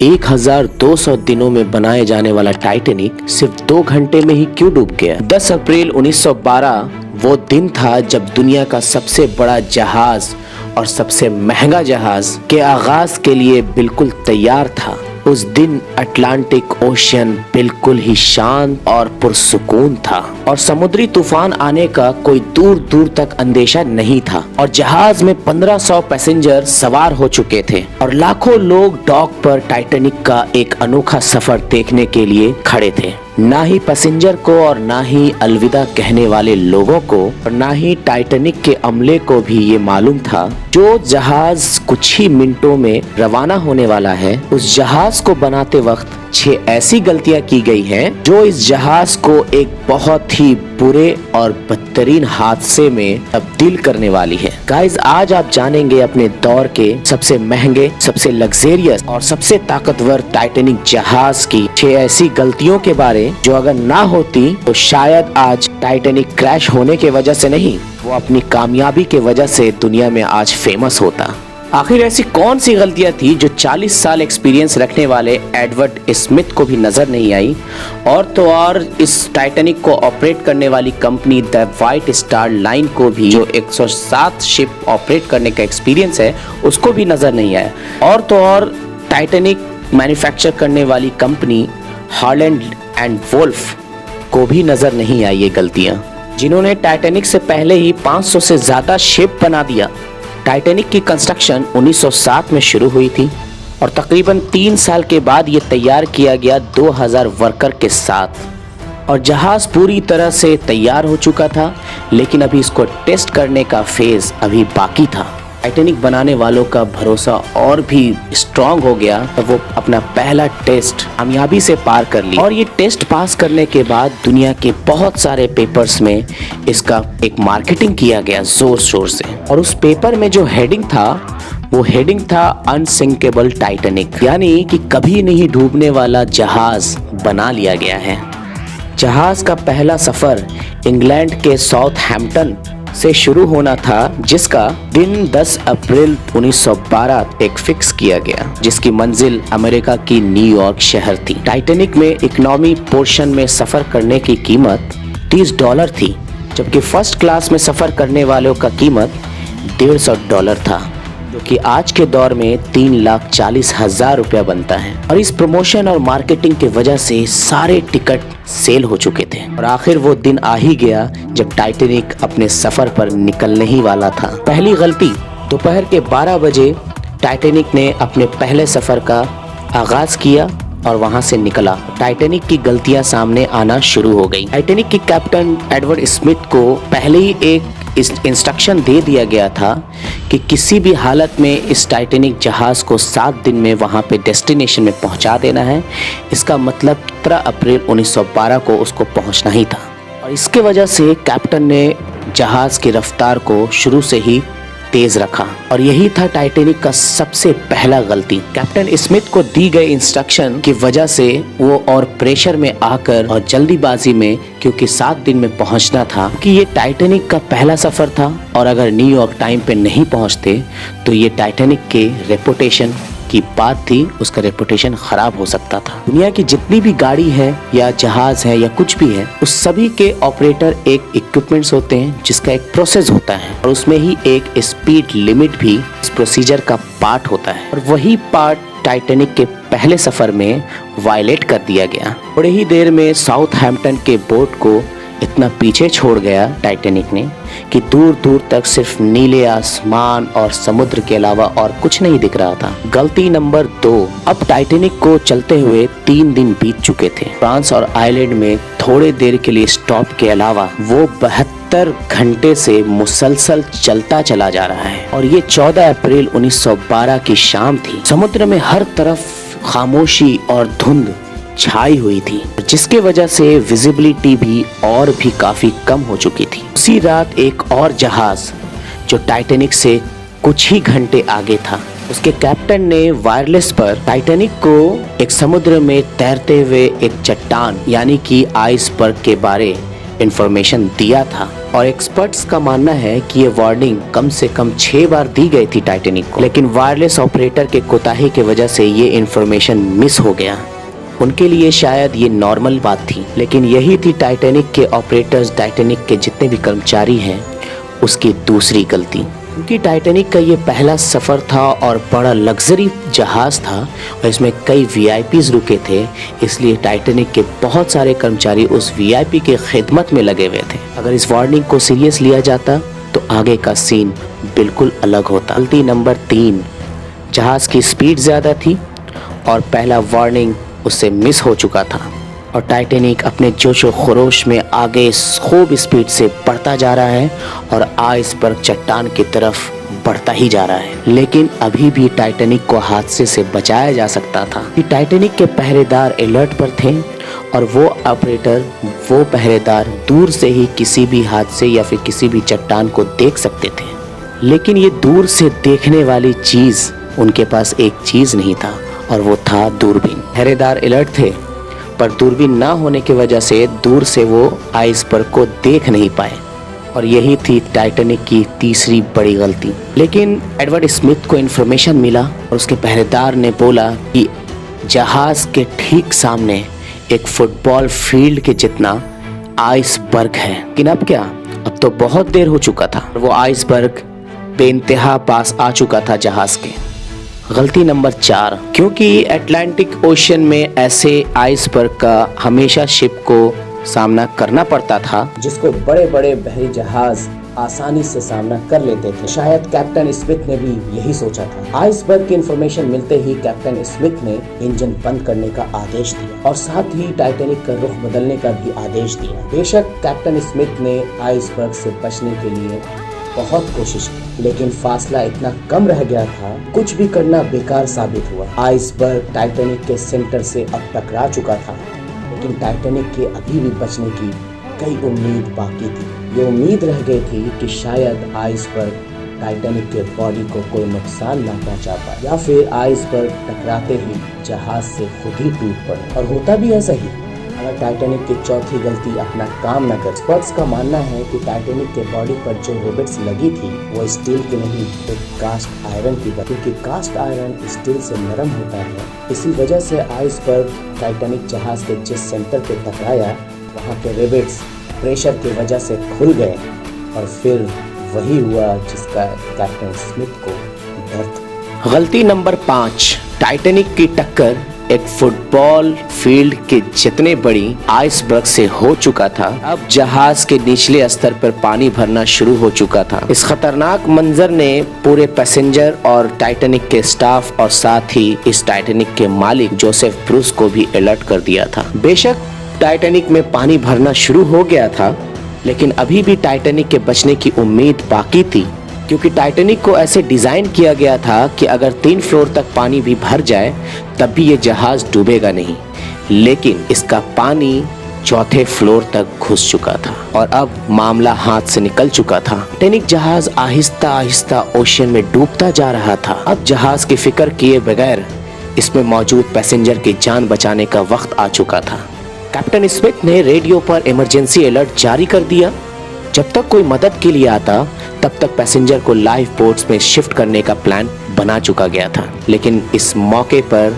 1200 दिनों में बनाए जाने वाला टाइटैनिक सिर्फ 2 घंटे में ही क्यों डूब गया? 10 अप्रैल 1912 वो दिन था जब दुनिया का सबसे बड़ा जहाज और सबसे महंगा जहाज के आगाज के लिए बिल्कुल तैयार था। उस दिन अटलांटिक ओशियन बिल्कुल ही शांत और पुरसुकून था और समुद्री तूफान आने का कोई दूर दूर तक अंदेशा नहीं था और जहाज में 1500 पैसेंजर सवार हो चुके थे और लाखों लोग डॉक पर टाइटैनिक का एक अनोखा सफर देखने के लिए खड़े थे। ना ही पैसेंजर को और ना ही अलविदा कहने वाले लोगों को और ना ही टाइटैनिक के अमले को भी ये मालूम था जो जहाज कुछ ही मिनटों में रवाना होने वाला है, उस जहाज को बनाते वक्त 6 ऐसी गलतियां की गई हैं जो इस जहाज को एक बहुत ही बुरे और बदतरीन हादसे में तब्दील करने वाली है। गाइस, आज आप जानेंगे अपने दौर के सबसे महंगे, सबसे लग्जेरियस और सबसे ताकतवर टाइटैनिक जहाज की 6 ऐसी गलतियों के बारे जो अगर ना होती तो शायद आज टाइटैनिक क्रैश होने के वजह से नहीं, वो अपनी कामयाबी के वजह से दुनिया में आज फेमस होता। आखिर ऐसी कौन सी गलतियां थी जो 40 साल एक्सपीरियंस रखने वाले एडवर्ड स्मिथ को भी नजर नहीं आई और तो और इस टाइटैनिक को ऑपरेट करने वाली company the white star line को भी जो 107 शिप ऑपरेट करने का एक्सपीरियंस है उसको भी नजर नहीं आया और तो और टाइटैनिक मैन्युफैक्चर करने वाली कंपनी हॉलैंड एंड वुल्फ को भी नजर नहीं आई ये गलतियां, जिन्होंने टाइटैनिक से पहले ही 500 से ज्यादा शिप बना दिया। टाइटैनिक की कंस्ट्रक्शन 1907 में शुरू हुई थी और तकरीबन 3 साल के बाद ये तैयार किया गया 2000 वर्कर के साथ और जहाज पूरी तरह से तैयार हो चुका था, लेकिन अभी इसको टेस्ट करने का फेज अभी बाकी था। टाइटैनिक बनाने वालों का भरोसा और भी स्ट्रांग हो गया तो वो अपना पहला टेस्ट कामयाबी से पार कर लिया और ये टेस्ट पास करने के बाद दुनिया के बहुत सारे पेपर्स में इसका एक मार्केटिंग किया गया जोर शोर से और उस पेपर में जो हेडिंग था वो हेडिंग था अनसिंकेबल टाइटैनिक, यानी कि कभी नहीं डूबने वाला जहाज बना लिया गया है। जहाज का पहला सफर इंग्लैंड के साउथहैम्पटन से शुरू होना था, जिसका दिन 10 अप्रैल 1912 एक फिक्स किया गया, जिसकी मंजिल अमेरिका की न्यूयॉर्क शहर थी। टाइटैनिक में इकोनॉमी पोर्शन में सफर करने की कीमत $30 थी, जबकि फर्स्ट क्लास में सफर करने वालों का कीमत $150 था, जो कि आज के दौर में 3,40,000 रुपया बनता है। और इस प्रमोशन और मार्केटिंग के वजह से सारे टिकट सेल हो चुके थे और आखिर वो दिन आ ही गया जब टाइटैनिक अपने सफर पर निकलने ही वाला था। पहली गलती, दोपहर के 12 बजे टाइटैनिक ने अपने पहले सफर का आगाज किया और वहां से निकला। टाइटैनिक की गलतियां सामने आना शुरू हो गई। टाइटैनिक के कैप्टन एडवर्ड स्मिथ को पहले ही एक इंस्ट्रक्शन दे दिया गया था कि किसी भी हालत में इस टाइटैनिक जहाज को 7 दिन में वहां पे डेस्टिनेशन में पहुंचा देना है। इसका मतलब 17 अप्रैल 1912 को उसको पहुंचना ही था और इसके वजह से कैप्टन ने जहाज की रफ्तार को शुरू से ही तेज रखा और यही था टाइटैनिक का सबसे पहला गलती। कैप्टन स्मिथ को दी गई इंस्ट्रक्शन की वजह से वो और प्रेशर में आकर और जल्दीबाजी में, क्योंकि 7 दिन में पहुंचना था, कि ये टाइटैनिक का पहला सफर था और अगर न्यूयॉर्क टाइम पे नहीं पहुंचते तो ये टाइटैनिक के रेपुटेशन की बात थी, उसका रेपुटेशन खराब हो सकता था। दुनिया की जितनी भी गाड़ी है या जहाज है या कुछ भी है, उस सभी के ऑपरेटर एक इक्विपमेंट्स होते हैं जिसका एक प्रोसेस होता है और उसमें ही एक स्पीड लिमिट भी इस प्रोसीजर का पार्ट होता है और वही पार्ट टाइटैनिक के पहले सफर में वायलेट कर दिया गया। थोड़ी ही देर में साउथहैम्पटन के बोट को इतना पीछे छोड़ गया टाइटैनिक ने कि दूर दूर तक सिर्फ नीले आसमान और समुद्र के अलावा और कुछ नहीं दिख रहा था। गलती नंबर 2, अब टाइटैनिक को चलते हुए 3 दिन बीत चुके थे। फ्रांस और आयरलैंड में थोड़े देर के लिए स्टॉप के अलावा वो 72 घंटे से मुसलसल चलता चला जा रहा है और ये 14 अप्रैल 1912 की शाम थी। समुद्र में हर तरफ खामोशी और धुंध छाई हुई थी, जिसके वजह से विजिबिलिटी भी और भी काफी कम हो चुकी थी। उसी रात एक और जहाज जो टाइटैनिक से कुछ ही घंटे आगे था, उसके कैप्टन ने वायरलेस पर टाइटैनिक को एक समुद्र में तैरते हुए एक चट्टान यानी कि आइसबर्ग के बारे इंफॉर्मेशन दिया था और एक्सपर्ट्स का मानना है कि ये वार्निंग कम से कम 6 बार दी गई थी टाइटैनिक को, लेकिन वायरलेस ऑपरेटर के कोताही की वजह से ये इंफॉर्मेशन मिस हो गया। उनके लिए शायद ये नॉर्मल बात थी, लेकिन यही थी टाइटैनिक के ऑपरेटर्स, टाइटैनिक के जितने भी कर्मचारी हैं, उसकी दूसरी गलती। क्योंकि टाइटैनिक का ये पहला सफ़र था और बड़ा लग्जरी जहाज़ था और इसमें कई वीआईपीज़ रुके थे, इसलिए टाइटैनिक के बहुत सारे कर्मचारी उस वीआईपी के खिदमत में लगे हुए थे। अगर इस वार्निंग को सीरियस लिया जाता तो आगे का सीन बिल्कुल अलग होता। गलती नंबर 3, जहाज़ की स्पीड ज़्यादा थी और पहला वार्निंग उससे मिस हो चुका था और टाइटैनिक अपने जोश और खरोश में आगे खूब स्पीड से बढ़ता जा रहा है और आइसबर्ग चट्टान की तरफ बढ़ता ही जा रहा है। लेकिन अभी भी टाइटैनिक को हादसे से बचाया जा सकता था कि टाइटैनिक के पहरेदार अलर्ट पर थे और वो पहरेदार दूर से ही किसी भी हादसे या फिर किसी भी चट्टान को देख सकते थे। लेकिन ये दूर से देखने वाली चीज़, उनके पास एक चीज़ नहीं था और वो था दूरबीन। पहरेदार अलर्ट थे पर दूरबीन ना होने की वजह से दूर से वो आइसबर्ग को देख नहीं पाए और यही थी टाइटैनिक की तीसरी बड़ी गलती। लेकिन एडवर्ड स्मिथ को इन्फॉर्मेशन मिला और उसके पहरेदार ने बोला कि जहाज़ के ठीक सामने एक फुटबॉल फील्ड के जितना आइसबर्ग है। लेकिन अब क्या, अब तो बहुत देर हो चुका था। वो आइसबर्ग बेइंतहा पास आ चुका था जहाज़ के। गलती नंबर 4, क्योंकि अटलांटिक ओशन में ऐसे आइसबर्ग का हमेशा शिप को सामना करना पड़ता था जिसको बड़े बड़े बहरी जहाज आसानी से सामना कर लेते थे। शायद कैप्टन स्मिथ ने भी यही सोचा था। आइसबर्ग की इंफॉर्मेशन मिलते ही कैप्टन स्मिथ ने इंजन बंद करने का आदेश दिया और साथ ही टाइटैनिक का रुख बदलने का भी आदेश दिया। बेशक कैप्टन स्मिथ ने आइसबर्ग से बचने के लिए बहुत कोशिश की, लेकिन फासला इतना कम रह गया था, कुछ भी करना बेकार साबित हुआ। आइसबर्ग टाइटैनिक के सेंटर से अब टकरा चुका था, लेकिन टाइटैनिक के अभी भी बचने की कई उम्मीद बाकी थी। ये उम्मीद रह गई थी कि शायद आइसबर्ग टाइटैनिक के बॉडी को कोई नुकसान ना पहुंचा पाए या फिर आइसबर्ग टकराते ही जहाज से खुद ही टूट पड़े। और होता भी ऐसा ही अगर टाइटैनिक की चौथी गलती अपना काम न कर। एक्सपर्ट्स का मानना है कि टाइटैनिक के बॉडी पर जो रिवेट्स लगी थी वो स्टील की नहीं, एक कास्ट आयरन की, क्योंकि कास्ट आयरन स्टील से नरम होता है। इसी वजह से आइसबर्ग टाइटैनिक जहाज के जिस सेंटर पे टकराया वहाँ के रिवेट्स प्रेशर की वजह से खुल गए और फिर वही हुआ जिसका कैप्टन स्मिथ को डर था। गलती नंबर 5, टाइटैनिक की टक्कर एक फुटबॉल फील्ड के जितने बड़ी आइसबर्ग से हो चुका था। अब जहाज के निचले स्तर पर पानी भरना शुरू हो चुका था। इस खतरनाक मंजर ने पूरे पैसेंजर और टाइटैनिक के स्टाफ और साथ ही इस टाइटैनिक के मालिक जोसेफ ब्रूस को भी अलर्ट कर दिया था। बेशक टाइटैनिक में पानी भरना शुरू हो गया था, लेकिन अभी भी टाइटैनिक के बचने की उम्मीद बाकी थी, क्योंकि टाइटैनिक को ऐसे डिज़ाइन किया गया था कि अगर 3 फ्लोर तक पानी भी भर जाए तब भी ये जहाज़ डूबेगा नहीं। लेकिन इसका पानी 4थे फ्लोर तक घुस चुका था और अब मामला हाथ से निकल चुका था। टाइटैनिक जहाज़ आहिस्ता आहिस्ता ओशन में डूबता जा रहा था। अब जहाज़ की फिक्र किए बगैर इसमें मौजूद पैसेंजर की जान बचाने का वक्त आ चुका था। कैप्टन स्मिथ ने रेडियो पर इमरजेंसी अलर्ट जारी कर दिया। जब तक कोई मदद के लिए आता तब तक पैसेंजर को लाइफ बोट्स में शिफ्ट करने का प्लान बना चुका गया था। लेकिन इस मौके पर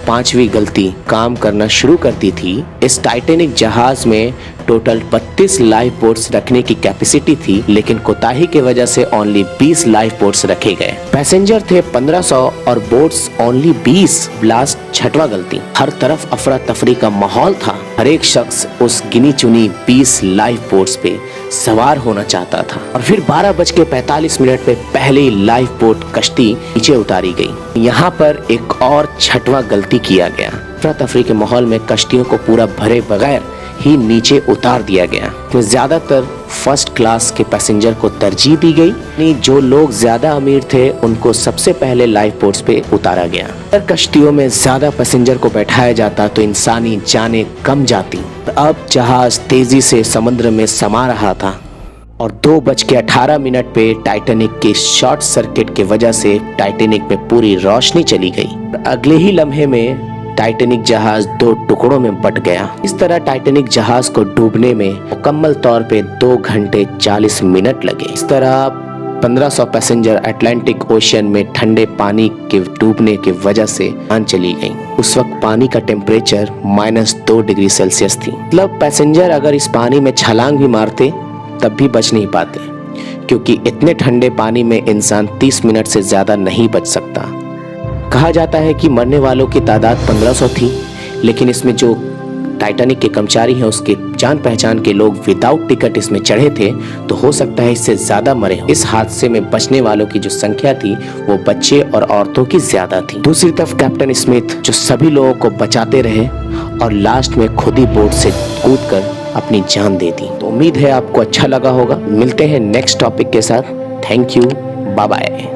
5वीं गलती काम करना शुरू कर दी थी। इस टाइटैनिक जहाज में टोटल 32 लाइफ बोट्स रखने की कैपेसिटी थी, लेकिन कोताही की वजह से ओनली 20 लाइफ बोट्स रखे गए। पैसेंजर थे 1500 और बोट्स ओनली 20। ब्लास्ट 6वां गलती। हर तरफ अफरा तफरी का माहौल था। हर एक शख्स उस गिनी चुनी 20 लाइफ बोट्स पे सवार होना चाहता था और फिर 12:45 पे पहली लाइफ बोट कश्ती नीचे उतारी गई। यहाँ पर एक और 6वां गलती किया गया। अफरा तफरी के माहौल में कश्तियों को पूरा भरे बगैर ही नीचे उतार दिया गया। तो ज्यादातर फर्स्ट क्लास के पैसेंजर को तरजीह दी गई। जो लोग ज्यादा अमीर थे उनको सबसे पहले लाइफ बोट्स पे उतारा गया। अगर कश्तियों में ज्यादा पैसेंजर को बैठाया जाता तो इंसानी जानें कम जाती। अब जहाज तेजी से समुद्र में समा रहा था और 2:18 पे टाइटैनिक के शॉर्ट सर्किट की वजह से टाइटैनिक में पूरी रोशनी चली गई। अगले ही लम्हे में टाइटैनिक जहाज 2 टुकड़ों में बट गया। इस तरह टाइटैनिक जहाज को डूबने में मुकम्मल तौर पे 2 घंटे 40 मिनट लगे। इस तरह 1500 पैसेंजर अटलांटिक ओशन में ठंडे पानी के डूबने की वजह से जान चली गई। उस वक्त पानी का टेम्परेचर -2 डिग्री सेल्सियस थी। मतलब पैसेंजर अगर इस पानी में छलांग भी मारते तब भी बच नहीं पाते, क्योंकि इतने ठंडे पानी में इंसान 30 मिनट से ज्यादा नहीं बच सकता। कहा जाता है कि मरने वालों की तादाद 1500 थी, लेकिन इसमें जो टाइटैनिक के कर्मचारी हैं उसके जान पहचान के लोग विदाउट टिकट इसमें चढ़े थे, तो हो सकता है इससे ज्यादा मरे। इस हादसे में बचने वालों की जो संख्या थी वो बच्चे और औरतों की ज्यादा थी। दूसरी तरफ कैप्टन स्मिथ जो सभी लोगों को बचाते रहे और लास्ट में खुद ही बोट से कूदकर अपनी जान दे दी। तो उम्मीद है आपको अच्छा लगा होगा। मिलते हैं नेक्स्ट टॉपिक के साथ। Thank you, bye bye.